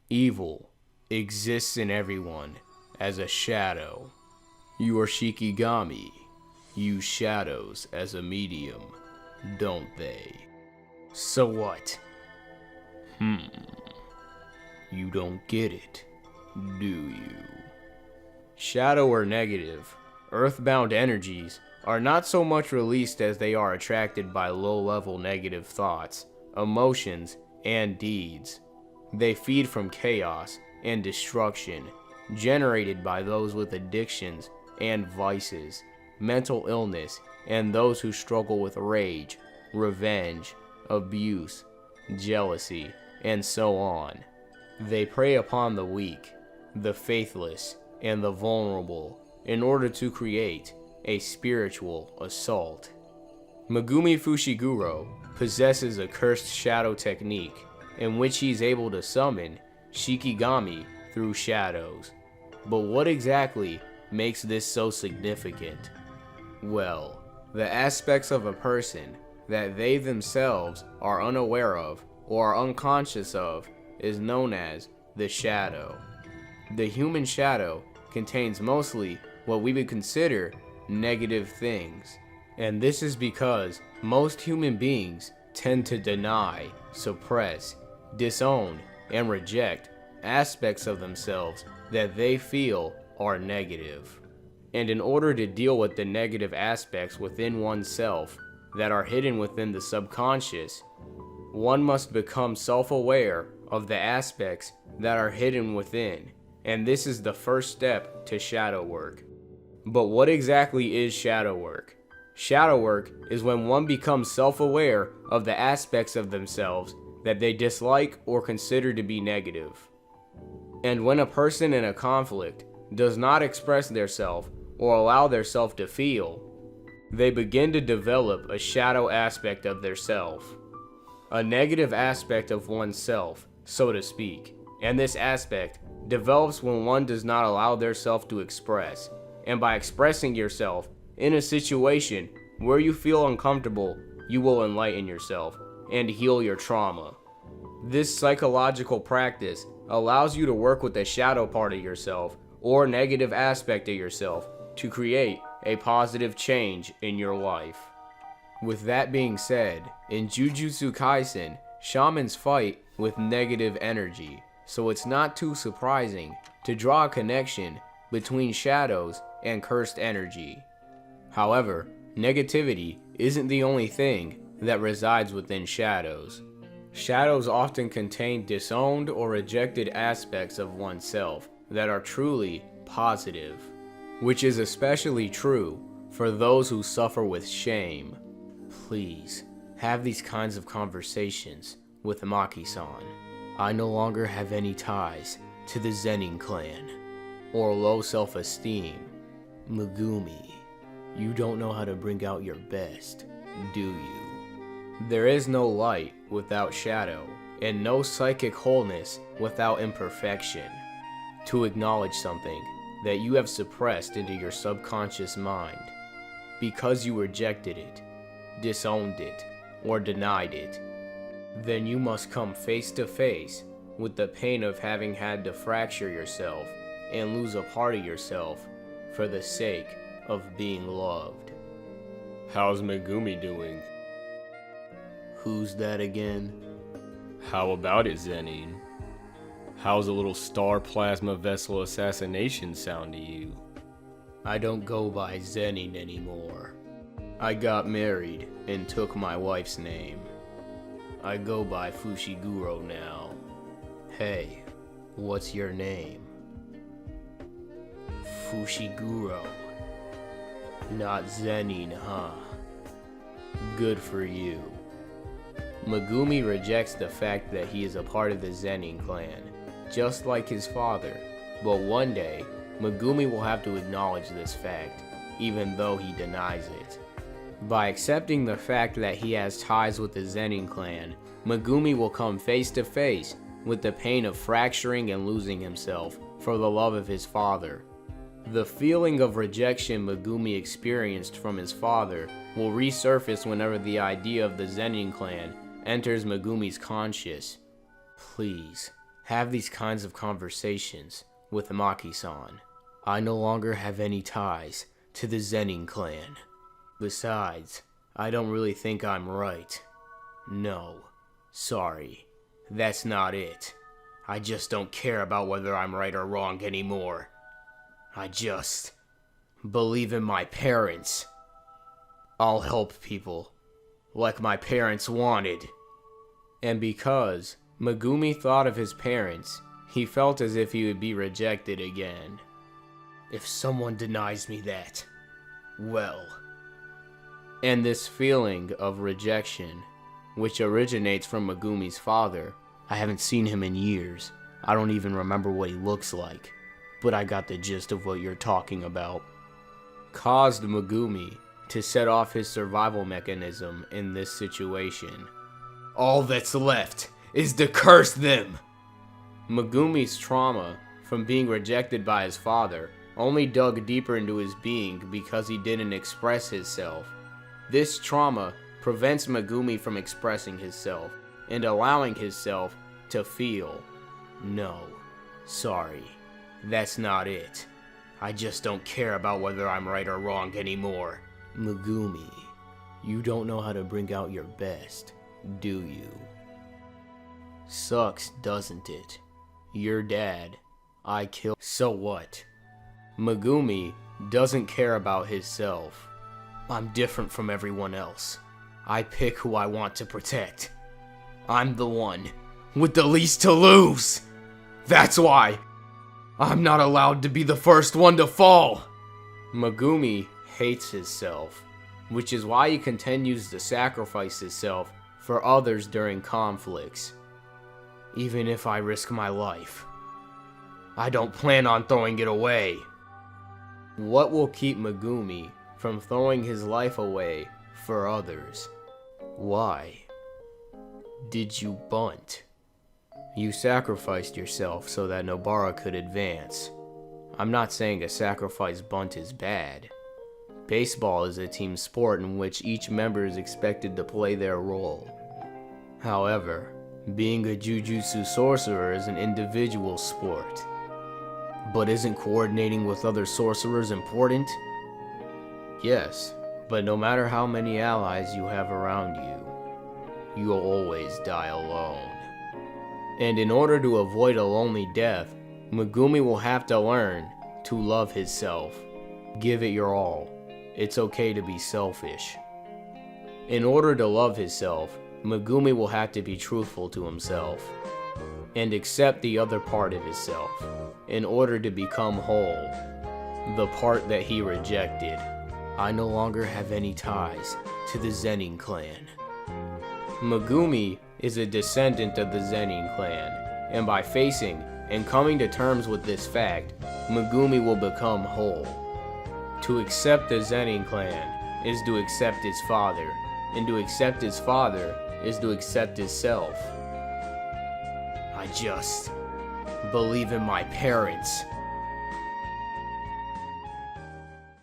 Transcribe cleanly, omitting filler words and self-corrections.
Evil exists in everyone as a shadow. Your Shikigami use shadows as a medium, don't they? So what? You don't get it, do you? Shadow or negative, earthbound energies are not so much released as they are attracted by low-level negative thoughts, emotions, and deeds. They feed from chaos and destruction generated by those with addictions and vices, mental illness, and those who struggle with rage, revenge, abuse, jealousy, and so on. They prey upon the weak, the faithless, and the vulnerable in order to create a spiritual assault. Megumi Fushiguro possesses a cursed shadow technique in which he is able to summon Shikigami through shadows. But what exactly makes this so significant? Well, the aspects of a person that they themselves are unaware of or are unconscious of is known as the shadow. The human shadow contains mostly what we would consider negative things, and this is because most human beings tend to deny, suppress, disown, and reject aspects of themselves that they feel are negative. And in order to deal with the negative aspects within oneself that are hidden within the subconscious, one must become self-aware of the aspects that are hidden within, and this is the first step to shadow work. But what exactly is shadow work? Shadow work is when one becomes self-aware of the aspects of themselves that they dislike or consider to be negative. And when a person in a conflict does not express theirself or allow theirself to feel, they begin to develop a shadow aspect of theirself, a negative aspect of oneself, so to speak. And this aspect develops when one does not allow theirself to express. And by expressing yourself in a situation where you feel uncomfortable, you will enlighten yourself and heal your trauma. This psychological practice allows you to work with the shadow part of yourself or negative aspect of yourself to create a positive change in your life. With that being said, in Jujutsu Kaisen, shamans fight with negative energy, so it's not too surprising to draw a connection between shadows and cursed energy. However, negativity isn't the only thing that resides within shadows. Shadows often contain disowned or rejected aspects of oneself that are truly positive, which is especially true for those who suffer with shame. Please, have these kinds of conversations with Maki-san. I no longer have any ties to the Zenin clan, or low self-esteem. Megumi, you don't know how to bring out your best, do you? There is no light without shadow, and no psychic wholeness without imperfection. To acknowledge something that you have suppressed into your subconscious mind, because you rejected it, disowned it, or denied it, then you must come face to face with the pain of having had to fracture yourself and lose a part of yourself for the sake of being loved. How's Megumi doing? Who's that again? How about it, Zenin? How's a little star plasma vessel assassination sound to you? I don't go by Zenin anymore. I got married and took my wife's name. I go by Fushiguro now. Hey, what's your name? Fushiguro. Not Zenin, huh? Good for you. Megumi rejects the fact that he is a part of the Zenin clan, just like his father, but one day, Megumi will have to acknowledge this fact, even though he denies it. By accepting the fact that he has ties with the Zenin clan, Megumi will come face to face with the pain of fracturing and losing himself for the love of his father. The feeling of rejection Megumi experienced from his father will resurface whenever the idea of the Zenin clan enters Megumi's conscious. Please, have these kinds of conversations with Maki-san. I no longer have any ties to the Zenin clan. Besides, I don't really think I'm right. No, sorry, that's not it. I just don't care about whether I'm right or wrong anymore. I just believe in my parents. I'll help people, like my parents wanted. And because Megumi thought of his parents, he felt as if he would be rejected again. If someone denies me that, well. And this feeling of rejection, which originates from Megumi's father, I haven't seen him in years. I don't even remember what he looks like, but I got the gist of what you're talking about, caused Megumi to set off his survival mechanism in this situation. All that's left is to curse them! Megumi's trauma from being rejected by his father only dug deeper into his being because he didn't express himself. This trauma prevents Megumi from expressing himself and allowing himself to feel. No, sorry, that's not it. I just don't care about whether I'm right or wrong anymore. Megumi, you don't know how to bring out your best, do you? Sucks, doesn't it? Your dad, I killed. So what? Megumi doesn't care about himself. I'm different from everyone else. I pick who I want to protect. I'm the one with the least to lose. That's why I'm not allowed to be the first one to fall. Megumi hates himself, which is why he continues to sacrifice himself for others during conflicts. Even if I risk my life, I don't plan on throwing it away. What will keep Megumi from throwing his life away for others? Why did you bunt? You sacrificed yourself so that Nobara could advance. I'm not saying a sacrifice bunt is bad. Baseball is a team sport in which each member is expected to play their role. However, being a jujutsu sorcerer is an individual sport. But isn't coordinating with other sorcerers important? Yes, but no matter how many allies you have around you, you'll always die alone. And in order to avoid a lonely death, Megumi will have to learn to love himself. Give it your all. It's okay to be selfish. In order to love himself, Megumi will have to be truthful to himself and accept the other part of himself in order to become whole, the part that he rejected. I no longer have any ties to the Zenin clan. Megumi is a descendant of the Zenin clan, and by facing and coming to terms with this fact, Megumi will become whole. To accept the Zenin clan is to accept his father, and to accept his father is to accept himself. I just believe in my parents.